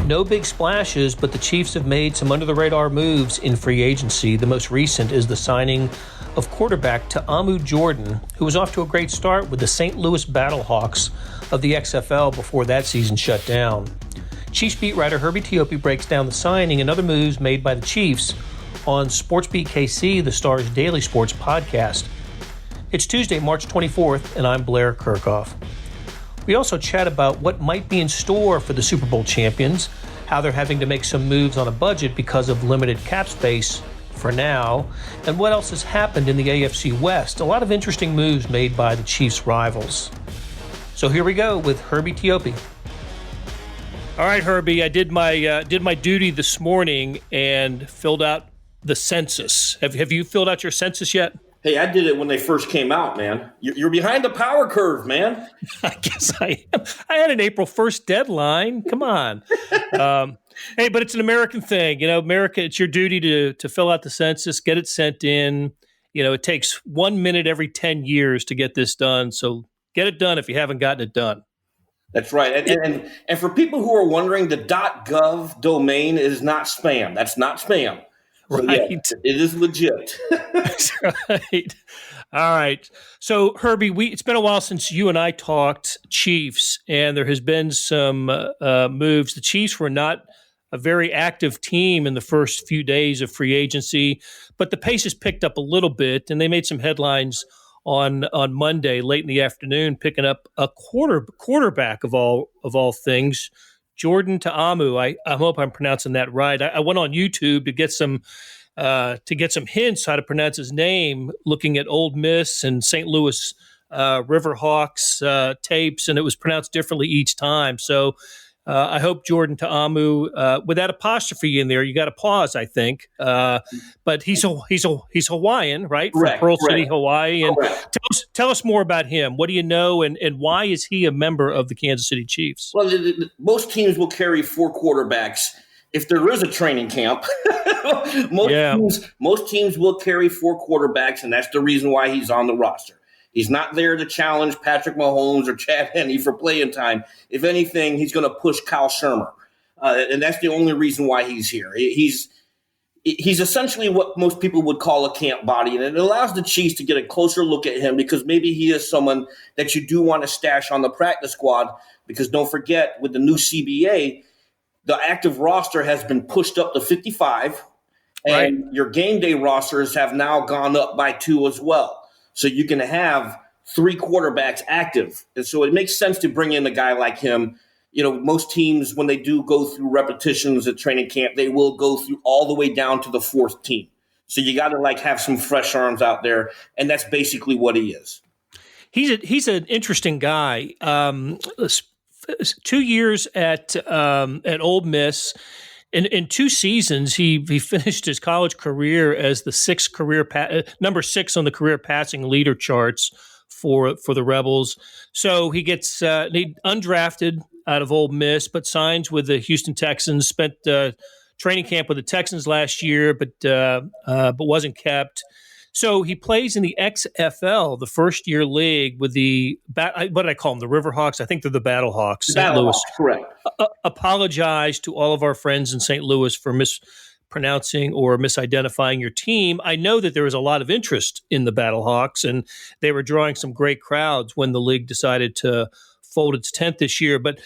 No big splashes, but the Chiefs have made some under-the-radar moves in free agency. The most recent is the signing of quarterback Ta'amu Jordan, who was off to a great start with the St. Louis Battlehawks of the XFL before that season shut down. Chiefs beat writer Herbie Teope breaks down the signing and other moves made by the Chiefs on SportsBeat KC, the Star's daily sports podcast. It's Tuesday, March 24th, and I'm Blair Kerkhoff. We also chat about what might be in store for the Super Bowl champions, how they're having to make some moves on a budget because of limited cap space for now, and what else has happened in the AFC West. A lot of interesting moves made by the Chiefs' rivals. So here we go with Herbie Teope. All right, Herbie, I did my duty this morning and filled out the census. Have you filled out your census yet? Hey, I did it when they first came out, man. You're behind the power curve, man. I guess I am. I had an April 1st deadline. Come on. Hey, but it's an American thing. You know, America, it's your duty to fill out the census, get it sent in. You know, it takes 1 minute every 10 years to get this done. So get it done if you haven't gotten it done. That's right. And for people who are wondering, the .gov domain is not spam. That's not spam. So, right. Yeah, it is legit. That's right. All right. So, Herbie, it's been a while since you and I talked Chiefs, and there has been some moves. The Chiefs were not a very active team in the first few days of free agency, but the pace has picked up a little bit, and they made some headlines on Monday, late in the afternoon, picking up a quarterback of all things, Jordan Ta'amu. I hope I'm pronouncing that right. I went on YouTube to get some hints how to pronounce his name, looking at Ole Miss and St. Louis Riverhawks tapes, and it was pronounced differently each time. So I hope Jordan Ta'amu, with that apostrophe in there, you got to pause, I think. But he's Hawaiian, right? Correct, From Pearl City, Hawaii. And tell us more about him. What do you know, and why is he a member of the Kansas City Chiefs? Well, most teams will carry 4 quarterbacks if there is a training camp. Most teams will carry 4 quarterbacks, and that's the reason why he's on the roster. He's not there to challenge Patrick Mahomes or Chad Henne for playing time. If anything, he's going to push Kyle Shermer, and that's the only reason why he's here. He's essentially what most people would call a camp body, and it allows the Chiefs to get a closer look at him because maybe he is someone that you do want to stash on the practice squad because don't forget, with the new CBA, the active roster has been pushed up to 55, and your game day rosters have now gone up by 2 as well. So you can have 3 quarterbacks active. And so it makes sense to bring in a guy like him. You know, most teams, when they do go through repetitions at training camp, they will go through all the way down to the 4th team. So you got to have some fresh arms out there. And that's basically what he is. He's an interesting guy. 2 years at Ole Miss. In 2 seasons, he finished his college career as the number 6 on the career passing leader charts for the Rebels. So he gets undrafted out of Ole Miss, but signs with the Houston Texans. Spent training camp with the Texans last year, but wasn't kept. So he plays in the XFL, the first-year league, with what did I call them? The Riverhawks? I think they're the Battlehawks. St. Louis. Correct. Apologize to all of our friends in St. Louis for mispronouncing or misidentifying your team. I know that there was a lot of interest in the Battlehawks, and they were drawing some great crowds when the league decided to fold its 10th this year. But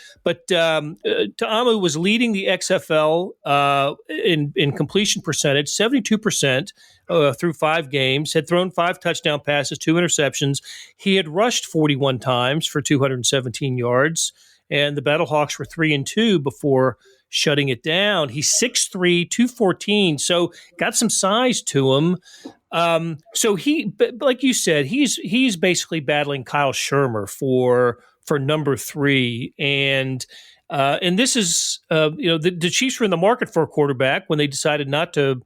Ta'amu was leading the XFL in completion percentage, 72%. Through 5 games, had thrown 5 touchdown passes, 2 interceptions. He had rushed 41 times for 217 yards, and the Battlehawks were 3-2 before shutting it down. He's 6'3", 214, so got some size to him. So like you said, he's basically battling Kyle Shermer for number 3, and this is the Chiefs were in the market for a quarterback when they decided not to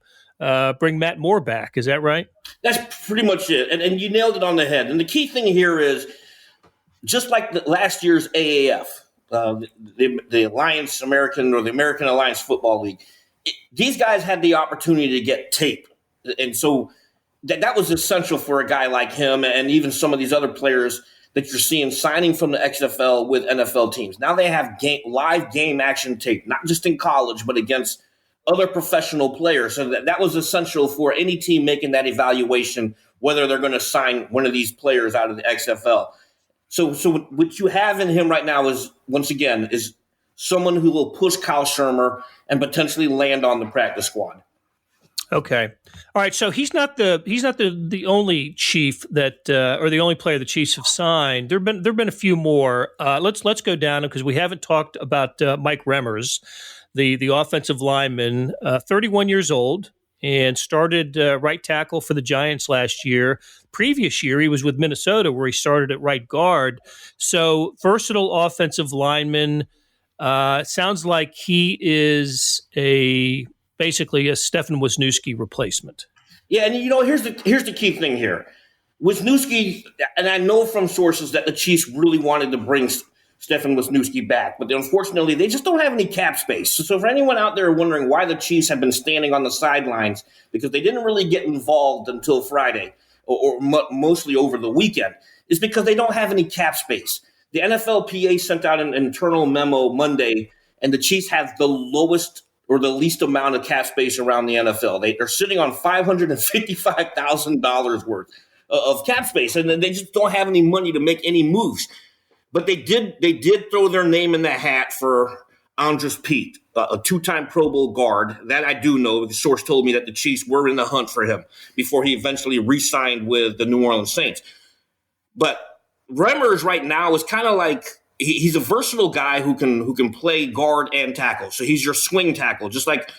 bring Matt Moore back. Is that right? That's pretty much it. And you nailed it on the head. And the key thing here is, just like last year's AAF, the Alliance American or the American Alliance Football League, these guys had the opportunity to get tape. And so that was essential for a guy like him and even some of these other players that you're seeing signing from the XFL with NFL teams. Now they have live game action tape, not just in college, but against other professional players. So that was essential for any team making that evaluation, whether they're going to sign one of these players out of the XFL. So what you have in him right now is, once again, is someone who will push Kyle Shermer and potentially land on the practice squad. Okay. All right. So he's not the only Chief that or the only player the Chiefs have signed. There've been a few more. Let's go down because we haven't talked about Mike Remmers, the offensive lineman, 31 years old, and started right tackle for the Giants last year. Previous year, he was with Minnesota, where he started at right guard. So versatile offensive lineman. Sounds like he is basically a Stefan Wisniewski replacement. Yeah, and here's the key thing here. Wisniewski, and I know from sources that the Chiefs really wanted to bring Stefan Wisniewski back, but unfortunately they just don't have any cap space. So for anyone out there wondering why the Chiefs have been standing on the sidelines, because they didn't really get involved until Friday or mostly over the weekend, is because they don't have any cap space. The NFLPA sent out an internal memo Monday, and the Chiefs have the lowest or the least amount of cap space around the NFL. They're sitting on $555,000 worth of cap space, and they just don't have any money to make any moves. But they did throw their name in the hat for Andres Pete, a two-time Pro Bowl guard. That I do know. The source told me that the Chiefs were in the hunt for him before he eventually re-signed with the New Orleans Saints. But Remmers right now is kind of like he's a versatile guy who can play guard and tackle. So he's your swing tackle, just like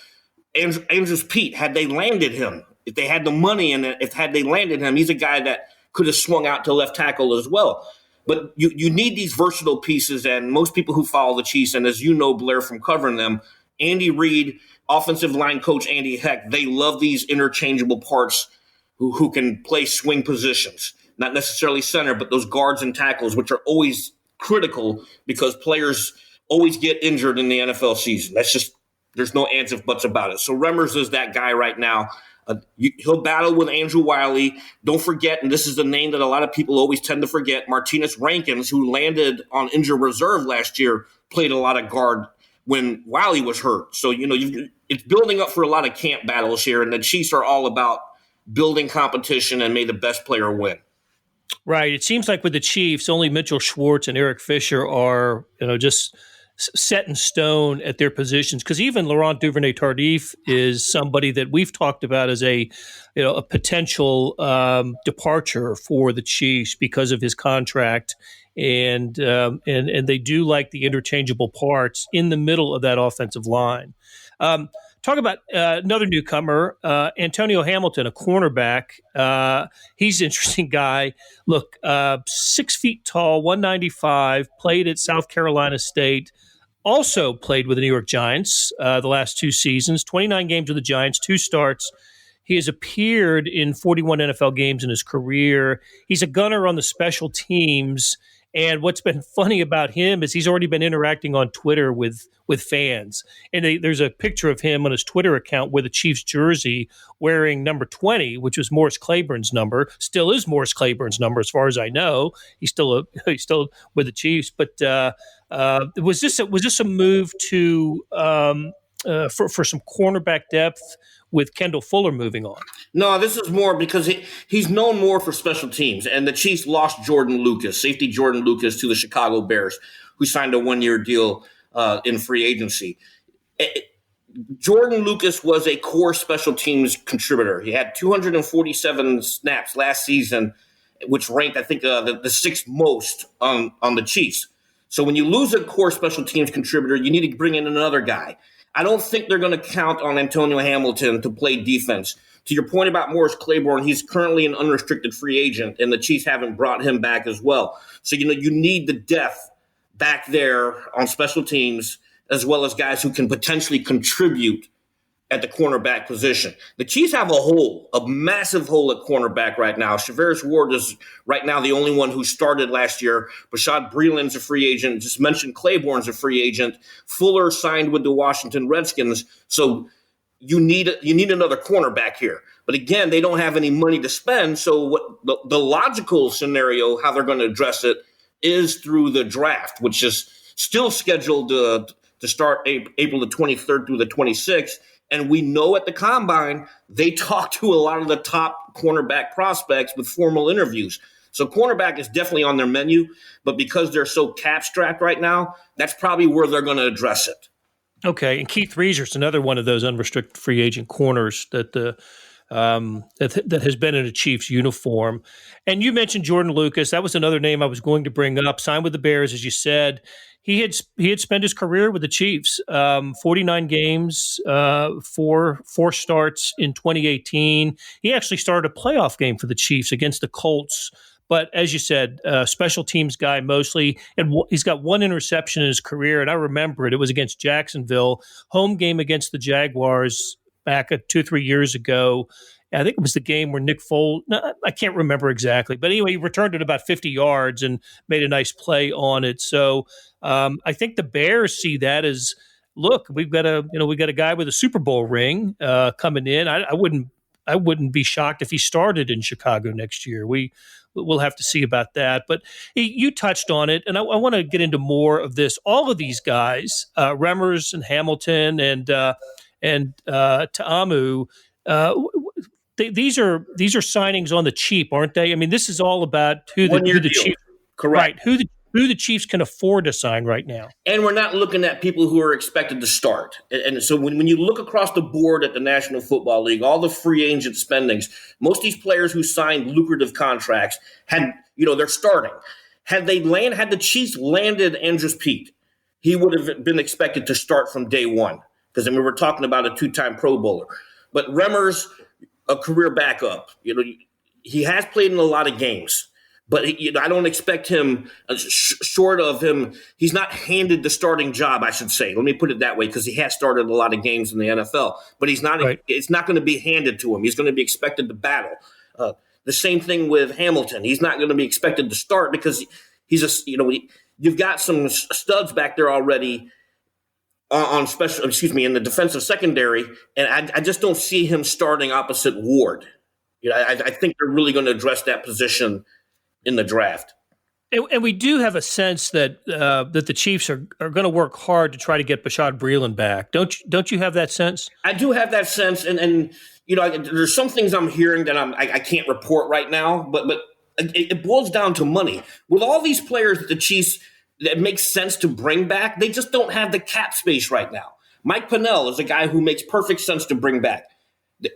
Andres Pete. Had they landed him, if they had the money and had they landed him, he's a guy that could have swung out to left tackle as well. But you need these versatile pieces, and most people who follow the Chiefs, and as you know, Blair, from covering them, Andy Reid, offensive line coach Andy Heck, they love these interchangeable parts who can play swing positions. Not necessarily center, but those guards and tackles, which are always critical because players always get injured in the NFL season. There's no ands if buts about it. So Remmers is that guy right now. He'll battle with Andrew Wiley. Don't forget, and this is the name that a lot of people always tend to forget, Martinez Rankins, who landed on injured reserve last year, played a lot of guard when Wiley was hurt. So, it's building up for a lot of camp battles here, and the Chiefs are all about building competition and may the best player win. Right. It seems like with the Chiefs, only Mitchell Schwartz and Eric Fisher are, just set in stone at their positions. Because even Laurent Duvernay-Tardif is somebody that we've talked about as a potential departure for the Chiefs because of his contract, and they do like the interchangeable parts in the middle of that offensive line. Talk about another newcomer, Antonio Hamilton, a cornerback. He's an interesting guy. Look, 6 feet tall, 195, played at South Carolina State, also played with the New York Giants the last 2 seasons, 29 games with the Giants, 2 starts. He has appeared in 41 NFL games in his career. He's a gunner on the special teams. And what's been funny about him is he's already been interacting on Twitter with fans. And there's a picture of him on his Twitter account with a Chiefs jersey wearing number 20, which was Morris Claiborne's number. Still is Morris Claiborne's number, as far as I know. He's still with the Chiefs. But was this a move to for some cornerback depth with Kendall Fuller moving on? No, this is more because he's known more for special teams, and the Chiefs lost safety Jordan Lucas, to the Chicago Bears, who signed a 1-year deal in free agency. Jordan Lucas was a core special teams contributor. He had 247 snaps last season, which ranked, I think, the 6th most on the Chiefs. So when you lose a core special teams contributor, you need to bring in another guy. I don't think they're going to count on Antonio Hamilton to play defense. To your point about Morris Claiborne, he's currently an unrestricted free agent, and the Chiefs haven't brought him back as well. So, you need the depth back there on special teams, as well as guys who can potentially contribute at the cornerback position. The Chiefs have a massive hole at cornerback right now. Shavarius Ward is right now the only one who started last year. Bashad Breeland's a free agent. Just mentioned Claiborne's a free agent. Fuller signed with the Washington Redskins. So you need another cornerback here. But again, they don't have any money to spend. So what the logical scenario, how they're going to address it, is through the draft, which is still scheduled to start April the 23rd through the 26th. And we know at the Combine, they talk to a lot of the top cornerback prospects with formal interviews. So cornerback is definitely on their menu, but because they're so cap-strapped right now, that's probably where they're going to address it. Okay, and Keith Reeser's another one of those unrestricted free agent corners that that has been in a Chiefs uniform. And you mentioned Jordan Lucas. That was another name I was going to bring up. Signed with the Bears, as you said. He had spent his career with the Chiefs, 49 games, four starts in 2018. He actually started a playoff game for the Chiefs against the Colts. But as you said, special teams guy mostly, and he's got one interception in his career, and I remember it. It was against Jacksonville, home game against the Jaguars back 2 or 3 years ago. I think it was the game where Nick Foles, I can't remember exactly, but anyway, he returned it about 50 yards and made a nice play on it. So I think the Bears see that as, look, we've got a guy with a Super Bowl ring coming in. I wouldn't be shocked if he started in Chicago next year. We'll have to see about that. But you touched on it, and I want to get into more of this. All of these guys, Remmers and Hamilton and Ta'amu, these are signings on the cheap, aren't they? I mean, this is all about who the Chiefs, correct? Right, who the Chiefs can afford to sign right now. And we're not looking at people who are expected to start. And so when you look across the board at the National Football League, all the free agent spendings, most of these players who signed lucrative contracts they're starting. Had the Chiefs landed Andrews Pete, he would have been expected to start from day one. Because we're talking about a 2-time Pro Bowler. But Remmers, a career backup, he has played in a lot of games. But I don't expect him, short of him, he's not handed the starting job, I should say. Let me put it that way, because he has started a lot of games in the NFL. But he's not. Right. It's not going to be handed to him. He's going to be expected to battle. The same thing with Hamilton. He's not going to be expected to start because you've got some studs back there already in the defensive secondary, and I just don't see him starting opposite Ward. I think they're really going to address that position in the draft. And we do have a sense that the Chiefs are going to work hard to try to get Bashaud Breeland back. Don't you have that sense? I do have that sense, and there's some things I'm hearing that I can't report right now, but it boils down to money. With all these players that the Chiefs that makes sense to bring back, they just don't have the cap space right now. Mike Pennell is a guy who makes perfect sense to bring back,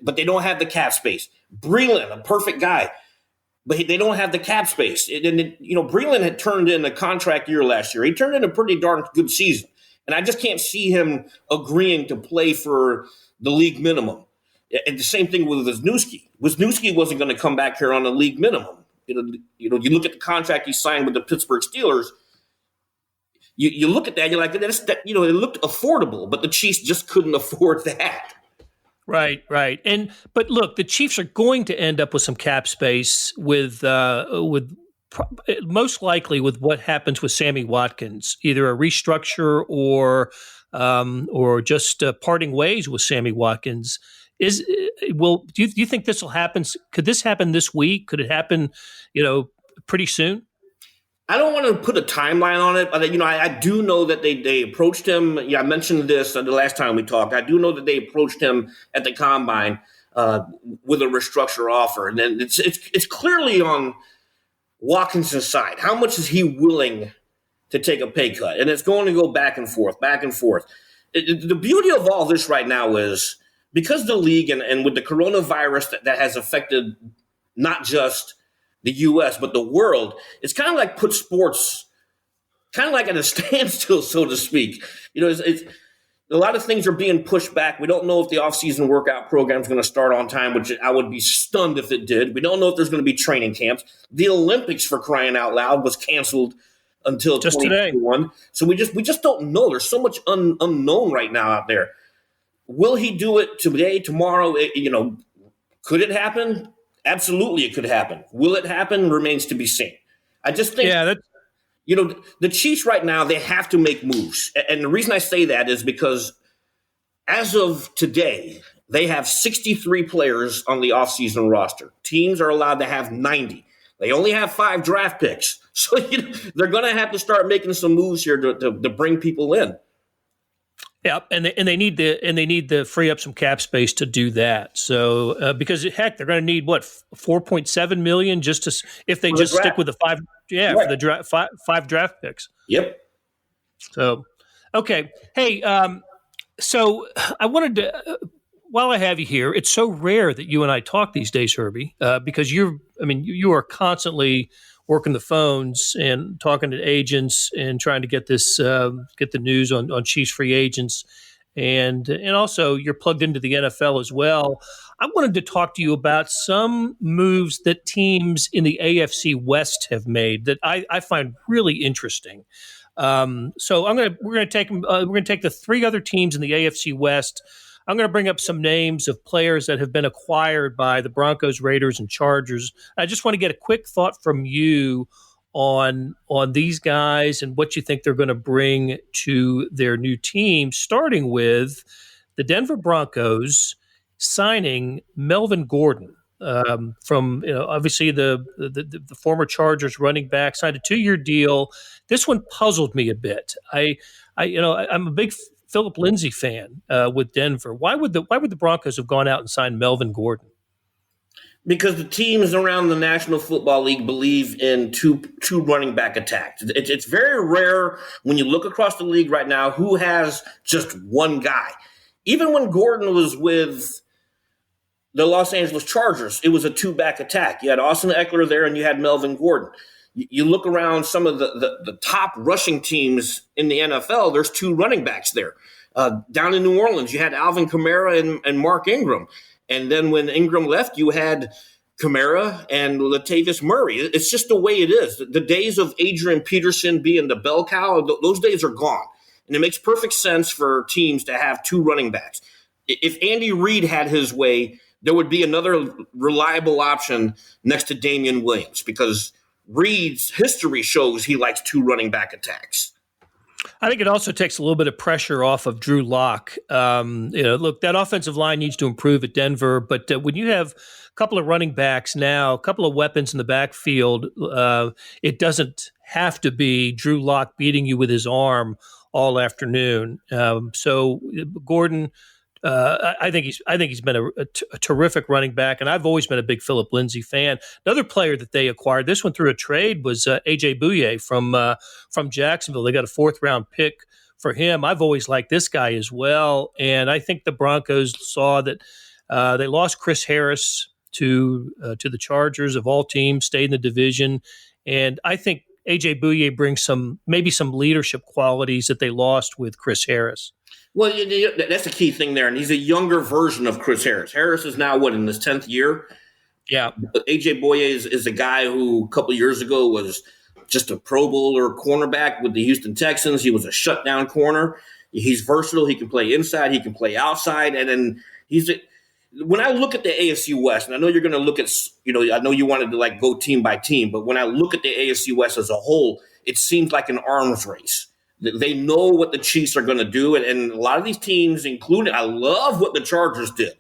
but they don't have the cap space. Breeland, a perfect guy, but they don't have the cap space. Breeland had turned in a contract year last year. He turned in a pretty darn good season, and I just can't see him agreeing to play for the league minimum. And the same thing with Wisniewski. Wisniewski wasn't going to come back here on a league minimum. You look at the contract he signed with the Pittsburgh Steelers. You look at that, you're like, it looked affordable, but the Chiefs just couldn't afford that. Right. But look, the Chiefs are going to end up with some cap space with most likely with what happens with Sammy Watkins, either a restructure or just parting ways with Sammy Watkins. Do you think this will happen? Could this happen this week? Could it happen, pretty soon? I don't want to put a timeline on it, but I do know that they approached him. Yeah, I mentioned this the last time we talked. I do know that they approached him at the Combine with a restructure offer, and then it's clearly on Watkins' side. How much is he willing to take a pay cut? And it's going to go back and forth, back and forth. The beauty of all this right now is because the league and with the coronavirus that has affected not just the U.S., but the world, it's kind of like put sports kind of like at a standstill, so to speak. It's a lot of things are being pushed back. We don't know if the offseason workout program is going to start on time, which I would be stunned if it did. We don't know if there's going to be training camps. The Olympics, for crying out loud, was canceled until just 2021. Today. So we just don't know. There's so much unknown right now out there. Will he do it today, tomorrow? Could it happen? Absolutely, it could happen. Will it happen? Remains to be seen. I just think, the Chiefs right now, they have to make moves. And the reason I say that is because as of today, They have 63 players on the offseason roster. Teams are allowed to have 90. They only have 5 draft picks. So they're going to have to start making some moves here to bring people in. Yeah, and they need to free up some cap space to do that. So because heck, they're going to need what, $4.7 million just to if they just stick with the 5, right, for the draft, five draft picks. Yep. So okay, hey, so I wanted to. While I have you here, it's so rare that you and I talk these days, Herbie, because you are constantly working the phones and talking to agents and trying to get get the news on Chiefs free agents, and also you're plugged into the NFL as well. I wanted to talk to you about some moves that teams in the AFC West have made that I find really interesting. So we're gonna take the 3 other teams in the AFC West. I'm going to bring up some names of players that have been acquired by the Broncos, Raiders, and Chargers. I just want to get a quick thought from you on these guys and what you think they're going to bring to their new team, starting with the Denver Broncos signing Melvin Gordon from obviously the former Chargers running back, signed a 2-year deal. This one puzzled me a bit. I'm a big Philip Lindsay fan with Denver. Why would the Broncos have gone out and signed Melvin Gordon? Because the teams around the National Football League believe in two running back attacks. It's very rare when you look across the league right now who has just one guy. Even when Gordon was with the Los Angeles Chargers, it was a 2-back attack. You had Austin Eckler there and you had Melvin Gordon. You look around some of the top rushing teams in the NFL, there's 2 running backs there. Down in New Orleans, you had Alvin Kamara and Mark Ingram. And then when Ingram left, you had Kamara and Latavius Murray. It's just the way it is. The days of Adrian Peterson being the bell cow, those days are gone. And it makes perfect sense for teams to have 2 running backs. If Andy Reid had his way, there would be another reliable option next to Damian Williams because Reid's history shows he likes 2 running back attacks. I think it also takes a little bit of pressure off of Drew Lock. Look, that offensive line needs to improve at Denver, but when you have a couple of running backs now, a couple of weapons in the backfield, it doesn't have to be Drew Lock beating you with his arm all afternoon. So Gordon, I think he's been a terrific running back, and I've always been a big Philip Lindsay fan. Another player that they acquired, this one through a trade, was AJ Bouye from Jacksonville. They got a 4th-round pick for him. I've always liked this guy as well, and I think the Broncos saw that they lost Chris Harris to the Chargers of all teams, stayed in the division, and I think AJ Bouye brings maybe some leadership qualities that they lost with Chris Harris. Well, that's the key thing there. And he's a younger version of Chris Harris. Harris is now, in his 10th year? Yeah. A.J. Bouye is a guy who a couple of years ago was just a Pro Bowler cornerback with the Houston Texans. He was a shutdown corner. He's versatile. He can play inside. He can play outside. And then when I look at the AFC West, and I know you're going to look at, I know you wanted to go team by team, but when I look at the AFC West as a whole, it seems like an arms race. They know what the Chiefs are going to do, and a lot of these teams, including, I love what the Chargers did.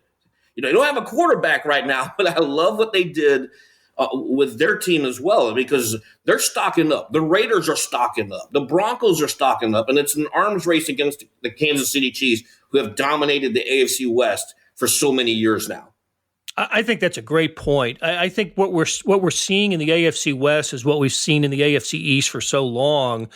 They don't have a quarterback right now, but I love what they did with their team as well because they're stocking up. The Raiders are stocking up. The Broncos are stocking up, and it's an arms race against the Kansas City Chiefs, who have dominated the AFC West for so many years now. I think that's a great point. I think what we're seeing in the AFC West is what we've seen in the AFC East for so long.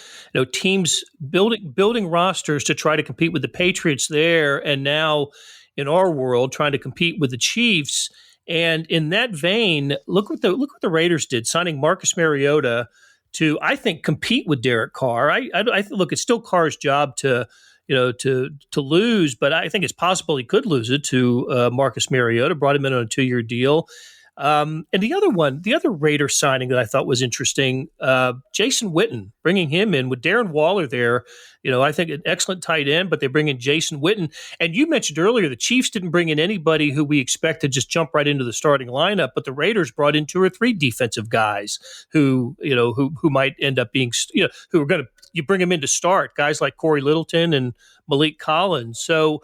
Teams building rosters to try to compete with the Patriots there, and now in our world trying to compete with the Chiefs. And in that vein, look what the Raiders did, signing Marcus Mariota to, I think, compete with Derek Carr. I look, it's still Carr's job to lose, but I think it's possible he could lose it to Marcus Mariota, brought him in on a 2-year deal. And the other Raider signing that I thought was interesting, Jason Witten, bringing him in with Darren Waller there. I think an excellent tight end, but they bring in Jason Witten. And you mentioned earlier the Chiefs didn't bring in anybody who we expect to just jump right into the starting lineup, but the Raiders brought in 2 or 3 defensive guys who might end up being, who are going to you bring them in to start, guys like Corey Littleton and Malik Collins. So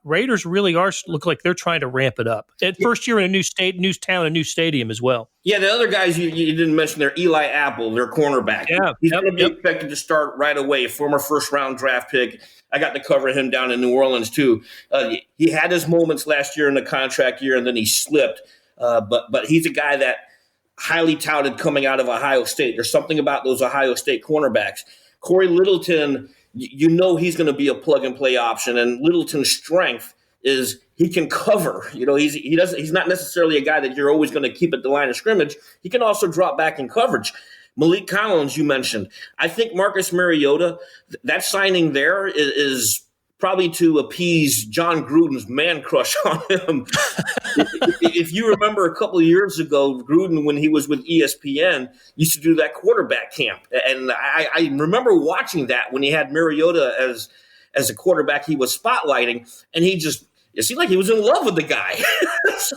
Raiders really look like they're trying to ramp it up. At first year in a new state, new town, a new stadium as well. Yeah, the other guys you didn't mention there, Eli Apple, their cornerback. Yeah, He's going to be expected to start right away, former first-round draft pick. I got to cover him down in New Orleans, too. He had his moments last year in the contract year, and then he slipped. But he's a guy that highly touted coming out of Ohio State. There's something about those Ohio State cornerbacks. Corey Littleton, you know he's going to be a plug-and-play option, and Littleton's strength is he can cover. He's not necessarily a guy that you're always going to keep at the line of scrimmage. He can also drop back in coverage. Malik Collins, you mentioned. I think Marcus Mariota, that signing there is probably to appease John Gruden's man crush on him. If you remember a couple of years ago, Gruden, when he was with ESPN, used to do that quarterback camp. And I remember watching that when he had Mariota as a quarterback he was spotlighting, and it seemed like he was in love with the guy. So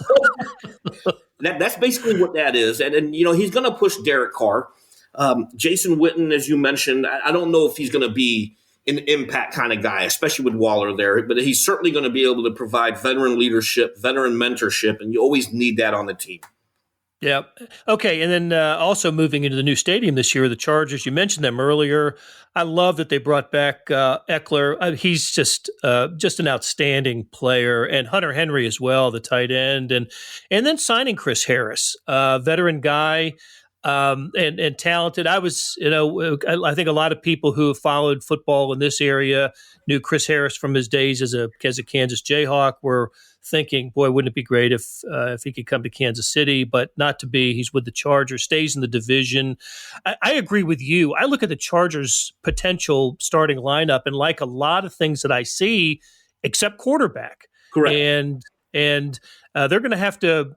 that's basically what that is. And he's going to push Derek Carr. Jason Witten, as you mentioned, I don't know if he's going to be an impact kind of guy, especially with Waller there, but he's certainly going to be able to provide veteran leadership, veteran mentorship, and you always need that on the team. Yeah. Okay. And then also moving into the new stadium this year, the Chargers, you mentioned them earlier. I love that they brought back Eckler. He's just an outstanding player, and Hunter Henry as well, the tight end, and then signing Chris Harris, veteran guy. And talented. I think a lot of people who have followed football in this area knew Chris Harris from his days as a Kansas Jayhawk, were thinking, boy, wouldn't it be great if he could come to Kansas City, but not to be. He's with the Chargers, stays in the division. I agree with you. I look at the Chargers' potential starting lineup and like a lot of things that I see, except quarterback. Correct. And they're going to have to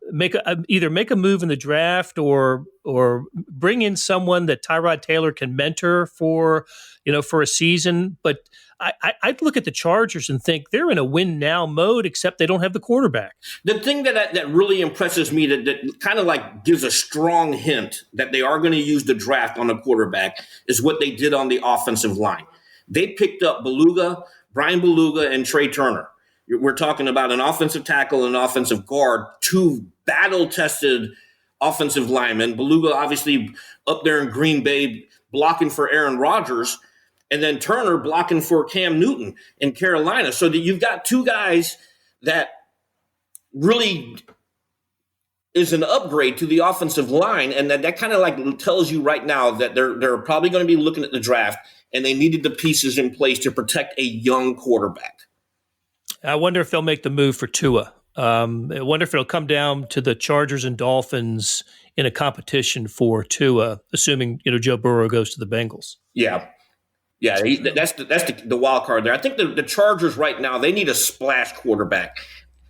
either make a move in the draft or bring in someone that Tyrod Taylor can mentor for a season. But I'd look at the Chargers and think they're in a win now mode, except they don't have the quarterback. The thing that really impresses me, that kind of like gives a strong hint that they are going to use the draft on the quarterback, is what they did on the offensive line. They picked up Brian Beluga, and Trey Turner. We're talking about an offensive tackle and an offensive guard, two battle-tested offensive linemen. Beluga obviously up there in Green Bay blocking for Aaron Rodgers, and then Turner blocking for Cam Newton in Carolina. So that you've got two guys that really is an upgrade to the offensive line, and that kind of like tells you right now that they're probably going to be looking at the draft, and they needed the pieces in place to protect a young quarterback. I wonder if they'll make the move for Tua. I wonder if it'll come down to the Chargers and Dolphins in a competition for Tua, assuming Joe Burrow goes to the Bengals. Yeah, that's the wild card there. I think the Chargers right now, they need a splash quarterback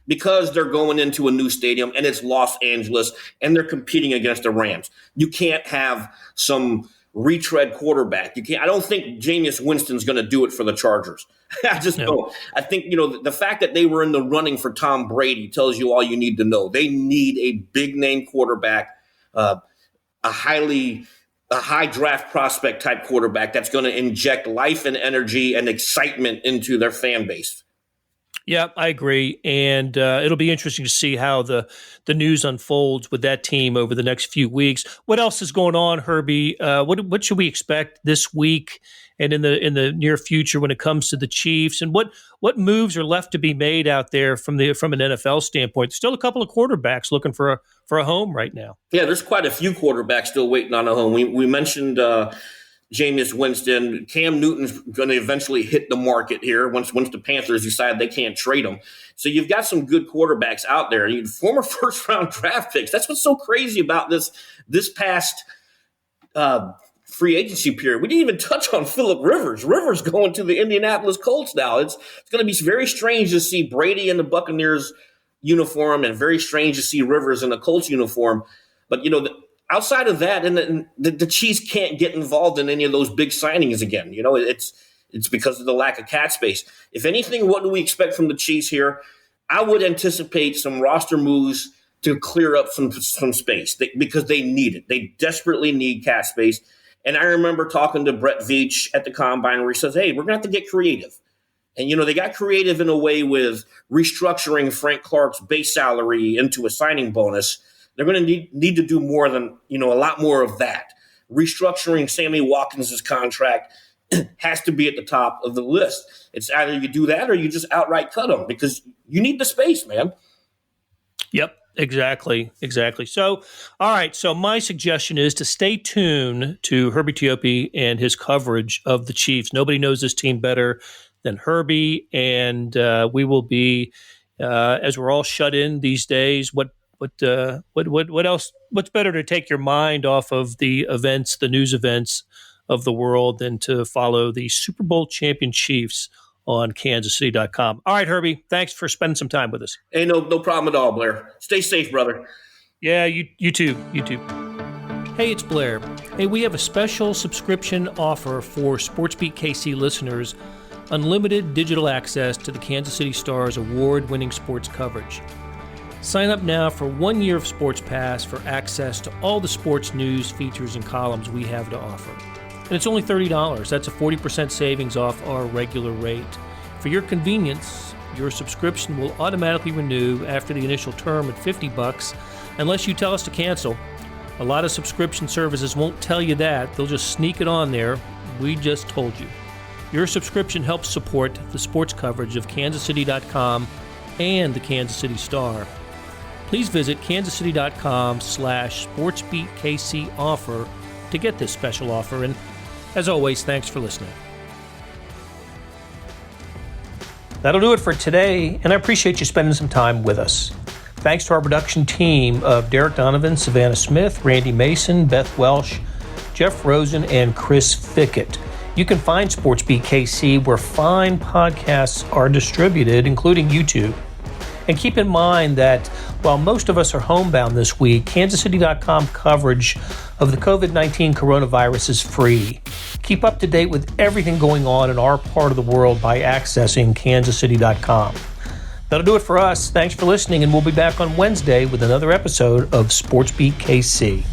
because they're going into a new stadium and it's Los Angeles and they're competing against the Rams. You can't have some retread quarterback. I don't think Jameis Winston's going to do it for the Chargers. I just don't. I think, the fact that they were in the running for Tom Brady tells you all you need to know. They need a big name quarterback, a high draft prospect type quarterback that's going to inject life and energy and excitement into their fan base. Yeah, I agree. And it'll be interesting to see how the news unfolds with that team over the next few weeks. What else is going on, Herbie? What should we expect this week and in the near future when it comes to the Chiefs? And what moves are left to be made out there from an NFL standpoint? Still a couple of quarterbacks looking for a home right now. Yeah, there's quite a few quarterbacks still waiting on a home. We mentioned Jameis Winston. Cam Newton's going to eventually hit the market here once the Panthers decide they can't trade him. So you've got some good quarterbacks out there. Former first-round draft picks. That's what's so crazy about this past free agency period. We didn't even touch on Phillip Rivers. Rivers going to the Indianapolis Colts now. It's going to be very strange to see Brady in the Buccaneers uniform and very strange to see Rivers in the Colts uniform. But, outside of that, and the Chiefs can't get involved in any of those big signings again. It's because of the lack of cap space. If anything, what do we expect from the Chiefs here? I would anticipate some roster moves to clear up some space because they need it. They desperately need cap space. And I remember talking to Brett Veach at the Combine where he says, hey, we're going to have to get creative. And, they got creative in a way with restructuring Frank Clark's base salary into a signing bonus. They're going to need to do more than, a lot more of that. Restructuring Sammy Watkins' contract has to be at the top of the list. It's either you do that or you just outright cut him because you need the space, man. Yep. Exactly. So, all right. So my suggestion is to stay tuned to Herbie Teope and his coverage of the Chiefs. Nobody knows this team better than Herbie, and we will be, as we're all shut in these days. What else? What's better to take your mind off of the events, the news events of the world, than to follow the Super Bowl champion Chiefs on kansascity.com. All right, Herbie, thanks for spending some time with us. Hey, no problem at all, Blair. Stay safe, brother. Yeah, you too. Hey, it's Blair. Hey, we have a special subscription offer for SportsBeat KC listeners, unlimited digital access to the Kansas City Star's award-winning sports coverage. Sign up now for 1 year of Sports Pass for access to all the sports news, features, and columns we have to offer. And it's only $30. That's a 40% savings off our regular rate. For your convenience, your subscription will automatically renew after the initial term at $50 unless you tell us to cancel. A lot of subscription services won't tell you that. They'll just sneak it on there. We just told you. Your subscription helps support the sports coverage of kansascity.com and the Kansas City Star. Please visit kansascity.com/SportsBeatKC offer to get this special offer. And as always, thanks for listening. That'll do it for today, and I appreciate you spending some time with us. Thanks to our production team of Derek Donovan, Savannah Smith, Randy Mason, Beth Welsh, Jeff Rosen, and Chris Fickett. You can find SportsBeat KC where fine podcasts are distributed, including YouTube. And keep in mind that while most of us are homebound this week, kansascity.com coverage of the COVID-19 coronavirus is free. Keep up to date with everything going on in our part of the world by accessing kansascity.com. That'll do it for us. Thanks for listening, and we'll be back on Wednesday with another episode of SportsBeat KC.